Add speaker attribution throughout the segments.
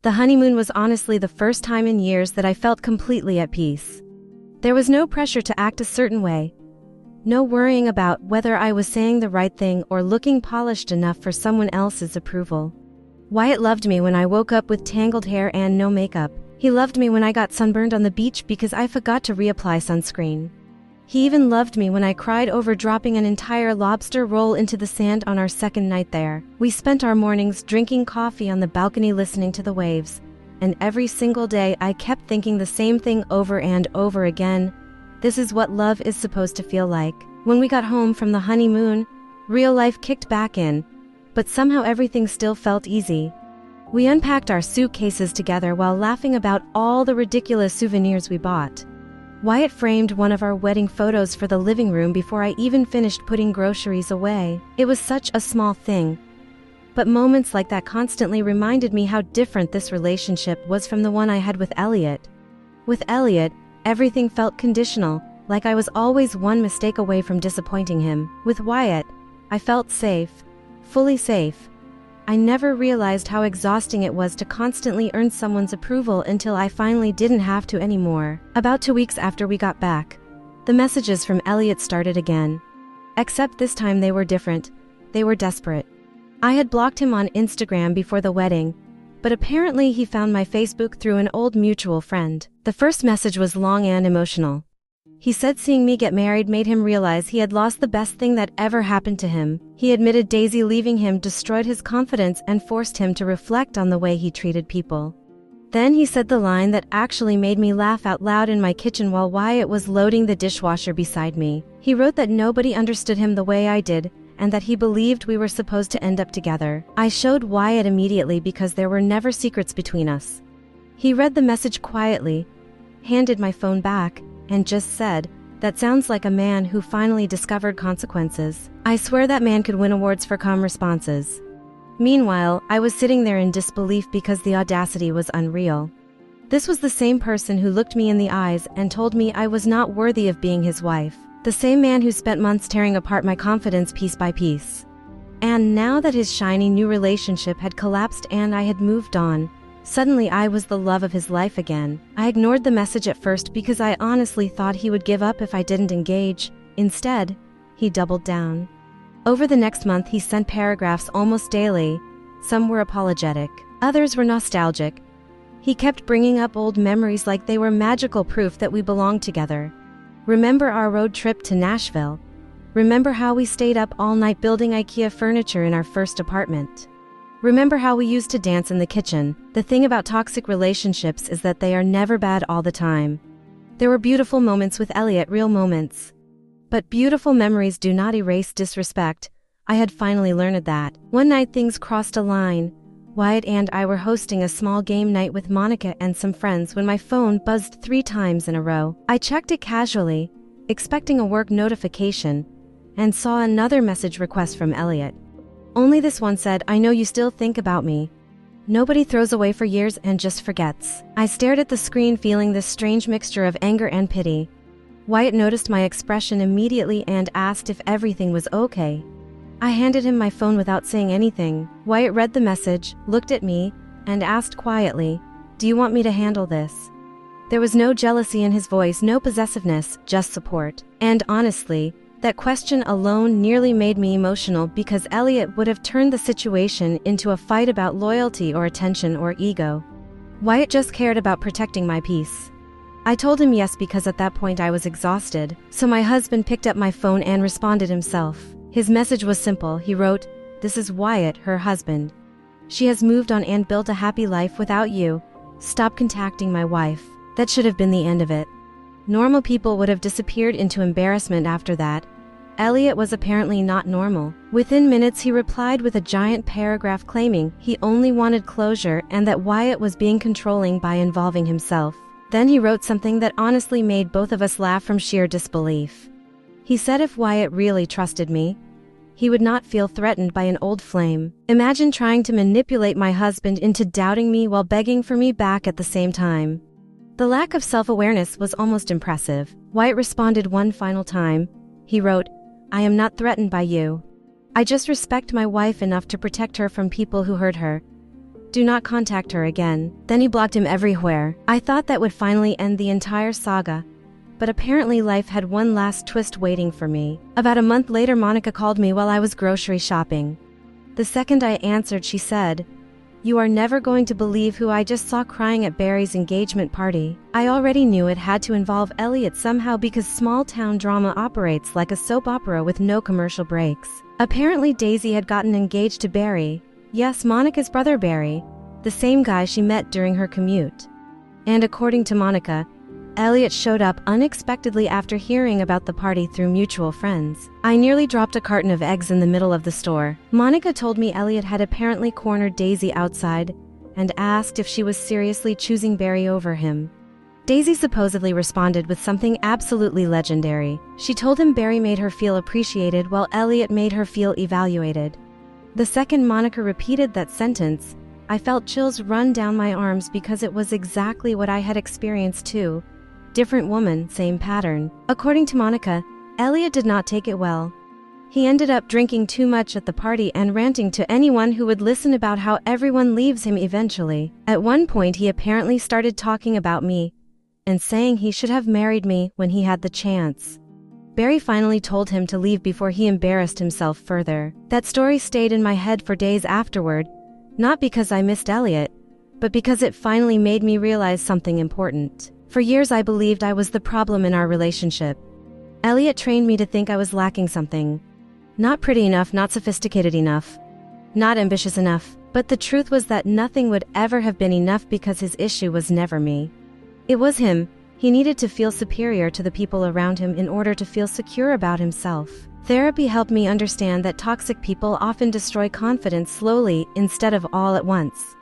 Speaker 1: The honeymoon was honestly the first time in years that I felt completely at peace. There was no pressure to act a certain way. No worrying about whether I was saying the right thing or looking polished enough for someone else's approval. Wyatt loved me when I woke up with tangled hair and no makeup. He loved me when I got sunburned on the beach because I forgot to reapply sunscreen. He even loved me when I cried over dropping an entire lobster roll into the sand on our second night there. We spent our mornings drinking coffee on the balcony listening to the waves, and every single day I kept thinking the same thing over and over again. This is what love is supposed to feel like. When we got home from the honeymoon, real life kicked back in, but somehow everything still felt easy. We unpacked our suitcases together while laughing about all the ridiculous souvenirs we bought. Wyatt framed one of our wedding photos for the living room before I even finished putting groceries away. It was such a small thing, but moments like that constantly reminded me how different this relationship was from the one I had with Elliot. With Elliot, everything felt conditional, like I was always one mistake away from disappointing him. With Wyatt, I felt safe, fully safe. I never realized how exhausting it was to constantly earn someone's approval until I finally didn't have to anymore. About 2 weeks after we got back, the messages from Elliot started again. Except this time they were different. They were desperate. I had blocked him on Instagram before the wedding, but apparently he found my Facebook through an old mutual friend. The first message was long and emotional. He said seeing me get married made him realize he had lost the best thing that ever happened to him. He admitted Daisy leaving him destroyed his confidence and forced him to reflect on the way he treated people. Then he said the line that actually made me laugh out loud in my kitchen while Wyatt was loading the dishwasher beside me. He wrote that nobody understood him the way I did, and that he believed we were supposed to end up together. I showed Wyatt immediately because there were never secrets between us. He read the message quietly, handed my phone back, and just said, "That sounds like a man who finally discovered consequences." I swear that man could win awards for calm responses. Meanwhile, I was sitting there in disbelief because the audacity was unreal. This was the same person who looked me in the eyes and told me I was not worthy of being his wife. The same man who spent months tearing apart my confidence piece by piece. And now that his shiny new relationship had collapsed and I had moved on, suddenly I was the love of his life again. I ignored the message at first because I honestly thought he would give up if I didn't engage. Instead, he doubled down. Over the next month he sent paragraphs almost daily. Some were apologetic, others were nostalgic. He kept bringing up old memories like they were magical proof that we belonged together. Remember our road trip to Nashville? Remember how we stayed up all night building IKEA furniture in our first apartment? Remember how we used to dance in the kitchen? The thing about toxic relationships is that they are never bad all the time. There were beautiful moments with Elliot, real moments. But beautiful memories do not erase disrespect. I had finally learned that. One night things crossed a line. Wyatt and I were hosting a small game night with Monica and some friends when my phone buzzed 3 times in a row. I checked it casually, expecting a work notification, and saw another message request from Elliot. Only this one said, "I know you still think about me." Nobody throws away for years and just forgets. I stared at the screen feeling this strange mixture of anger and pity. Wyatt noticed my expression immediately and asked if everything was okay. I handed him my phone without saying anything. Wyatt read the message, looked at me, and asked quietly, "Do you want me to handle this?" There was no jealousy in his voice, no possessiveness, just support. And honestly, that question alone nearly made me emotional because Elliot would have turned the situation into a fight about loyalty or attention or ego. Wyatt just cared about protecting my peace. I told him yes because at that point I was exhausted, so my husband picked up my phone and responded himself. His message was simple. He wrote, "This is Wyatt, her husband. She has moved on and built a happy life without you. Stop contacting my wife." That should have been the end of it. Normal people would have disappeared into embarrassment after that. Elliot was apparently not normal. Within minutes he replied with a giant paragraph claiming he only wanted closure and that Wyatt was being controlling by involving himself. Then he wrote something that honestly made both of us laugh from sheer disbelief. He said if Wyatt really trusted me, he would not feel threatened by an old flame. Imagine trying to manipulate my husband into doubting me while begging for me back at the same time. The lack of self-awareness was almost impressive. Wyatt responded one final time. He wrote, "I am not threatened by you. I just respect my wife enough to protect her from people who hurt her. Do not contact her again. Then he blocked him everywhere. I thought that would finally end the entire saga. But apparently life had one last twist waiting for me. About a month later, Monica called me while I was grocery shopping. The second I answered, she said, "You are never going to believe who I just saw crying at Barry's engagement party." I already knew it had to involve Elliot somehow because small-town drama operates like a soap opera with no commercial breaks. Apparently Daisy had gotten engaged to Barry. Yes, Monica's brother Barry, the same guy she met during her commute. And according to Monica, Elliot showed up unexpectedly after hearing about the party through mutual friends. I nearly dropped a carton of eggs in the middle of the store. Monica told me Elliot had apparently cornered Daisy outside and asked if she was seriously choosing Barry over him. Daisy supposedly responded with something absolutely legendary. She told him Barry made her feel appreciated while Elliot made her feel evaluated. The second Monica repeated that sentence, I felt chills run down my arms because it was exactly what I had experienced too. Different woman, same pattern. According to Monica, Elliot did not take it well. He ended up drinking too much at the party and ranting to anyone who would listen about how everyone leaves him eventually. At one point he apparently started talking about me and saying he should have married me when he had the chance. Barry finally told him to leave before he embarrassed himself further. That story stayed in my head for days afterward, not because I missed Elliot, but because it finally made me realize something important. For years I believed I was the problem in our relationship. Elliot trained me to think I was lacking something. Not pretty enough, not sophisticated enough, not ambitious enough. But the truth was that nothing would ever have been enough because his issue was never me. It was him. He needed to feel superior to the people around him in order to feel secure about himself. Therapy helped me understand that toxic people often destroy confidence slowly instead of all at once.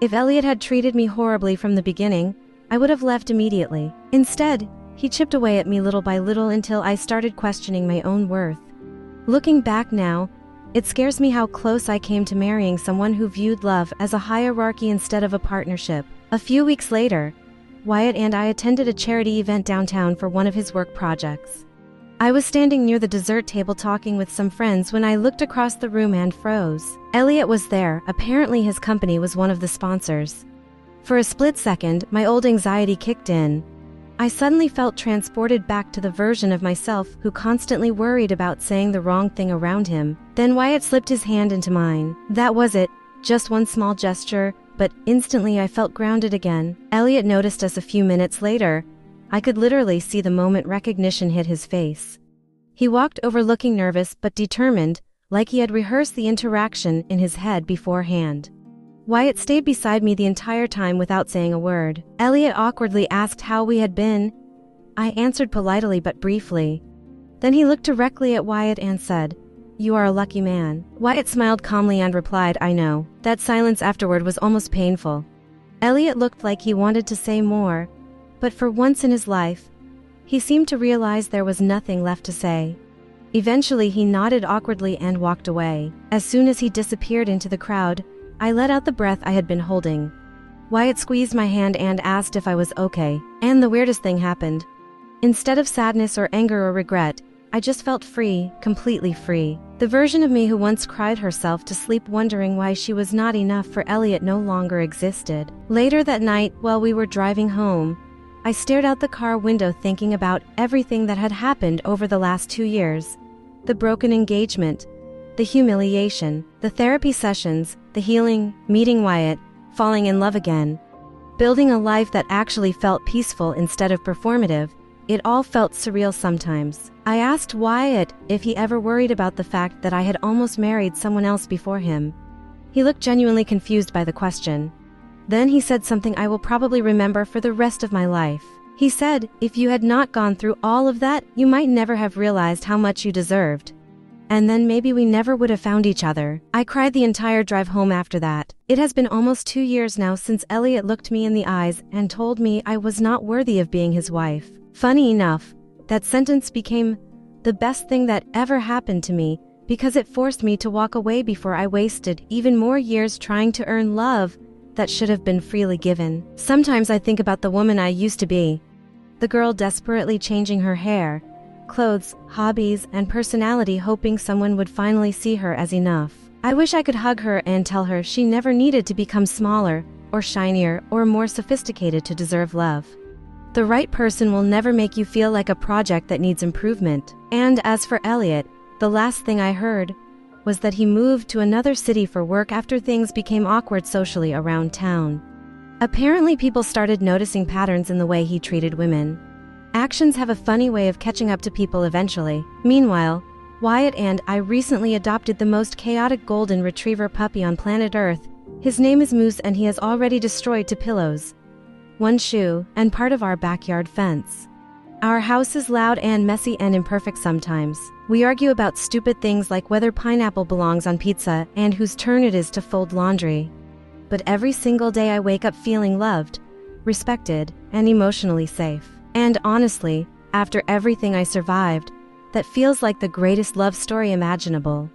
Speaker 1: If Elliot had treated me horribly from the beginning, I would have left immediately. Instead, he chipped away at me little by little until I started questioning my own worth. Looking back now, it scares me how close I came to marrying someone who viewed love as a hierarchy instead of a partnership. A few weeks later, Wyatt and I attended a charity event downtown for one of his work projects. I was standing near the dessert table talking with some friends when I looked across the room and froze. Elliot was there. Apparently his company was one of the sponsors. For a split second, my old anxiety kicked in. I suddenly felt transported back to the version of myself who constantly worried about saying the wrong thing around him. Then Wyatt slipped his hand into mine. That was it, just one small gesture, but instantly I felt grounded again. Elliot noticed us a few minutes later. I could literally see the moment recognition hit his face. He walked over looking nervous but determined, like he had rehearsed the interaction in his head beforehand. Wyatt stayed beside me the entire time without saying a word. Elliot awkwardly asked how we had been. I answered politely but briefly. Then he looked directly at Wyatt and said, "You are a lucky man." Wyatt smiled calmly and replied, "I know." That silence afterward was almost painful. Elliot looked like he wanted to say more, but for once in his life, he seemed to realize there was nothing left to say. Eventually he nodded awkwardly and walked away. As soon as he disappeared into the crowd, I let out the breath I had been holding. Wyatt squeezed my hand and asked if I was okay. And the weirdest thing happened. Instead of sadness or anger or regret, I just felt free, completely free. The version of me who once cried herself to sleep wondering why she was not enough for Elliot no longer existed. Later that night, while we were driving home, I stared out the car window thinking about everything that had happened over the last 2 years. The broken engagement, the humiliation, the therapy sessions, the healing, meeting Wyatt, falling in love again. Building a life that actually felt peaceful instead of performative. It all felt surreal sometimes. I asked Wyatt if he ever worried about the fact that I had almost married someone else before him. He looked genuinely confused by the question. Then he said something I will probably remember for the rest of my life. He said, "If you had not gone through all of that, you might never have realized how much you deserved. And then maybe we never would have found each other." I cried the entire drive home after that. It has been almost 2 years now since Elliot looked me in the eyes and told me I was not worthy of being his wife. Funny enough, that sentence became the best thing that ever happened to me because it forced me to walk away before I wasted even more years trying to earn love that should have been freely given. Sometimes I think about the woman I used to be. The girl desperately changing her hair, clothes, hobbies, and personality hoping someone would finally see her as enough. I wish I could hug her and tell her she never needed to become smaller, or shinier, or more sophisticated to deserve love. The right person will never make you feel like a project that needs improvement. And as for Elliot, the last thing I heard was that he moved to another city for work after things became awkward socially around town. Apparently people started noticing patterns in the way he treated women. Actions have a funny way of catching up to people eventually. Meanwhile, Wyatt and I recently adopted the most chaotic golden retriever puppy on planet Earth. His name is Moose and he has already destroyed 2 pillows, 1 shoe, and part of our backyard fence. Our house is loud and messy and imperfect sometimes. We argue about stupid things like whether pineapple belongs on pizza and whose turn it is to fold laundry. But every single day I wake up feeling loved, respected, and emotionally safe. And honestly, after everything I survived, that feels like the greatest love story imaginable.